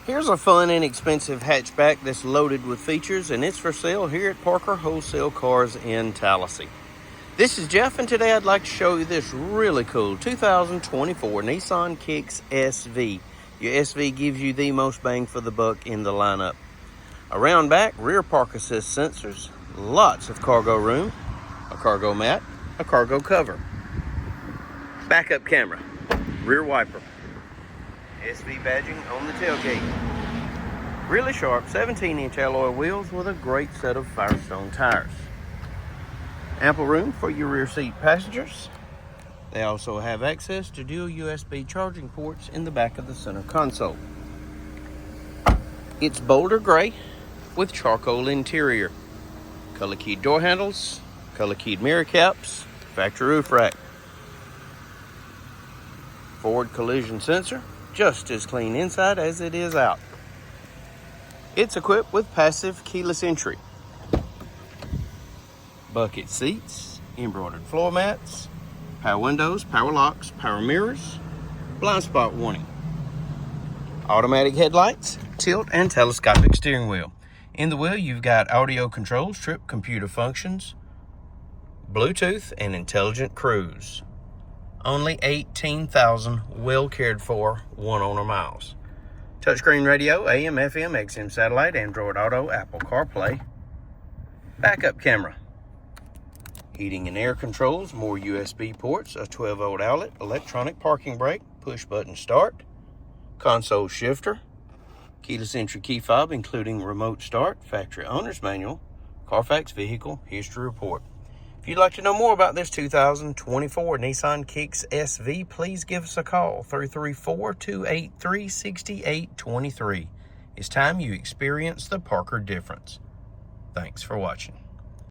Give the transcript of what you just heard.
Here's a fun, inexpensive hatchback that's loaded with features, and it's for sale here at Parker Wholesale Cars in Tallassee. This is Jeff, and today I'd like to show you this really cool 2024 Nissan Kicks SV. Your SV gives you the most bang for the buck in the lineup. Around back, rear park assist sensors, lots of cargo room, a cargo mat, a cargo cover, backup camera, rear wiper, SV badging on the tailgate. Really sharp 17-inch alloy wheels with a great set of Firestone tires. Ample room for your rear seat passengers. They also have access to dual USB charging ports in the back of the center console. It's boulder gray with charcoal interior. Color keyed door handles, color keyed mirror caps, factory roof rack. Forward collision sensor, just as clean inside as it is out. It's equipped with passive keyless entry, bucket seats, embroidered floor mats, power windows, power locks, power mirrors, blind spot warning, automatic headlights, tilt and telescopic steering wheel. In the wheel, you've got audio controls, trip computer functions, Bluetooth, and intelligent cruise. Only 18,000 well cared for one owner miles. Touchscreen radio, AM, FM, XM satellite, Android Auto, Apple CarPlay. Backup camera. Heating and air controls, more USB ports, a 12-volt outlet, electronic parking brake, push button start, console shifter, keyless entry key fob including remote start, factory owner's manual, Carfax vehicle history report. If you'd like to know more about this 2024 Nissan Kicks SV, please give us a call, 334-283-6823. It's time you experience the Parker difference. Thanks for watching.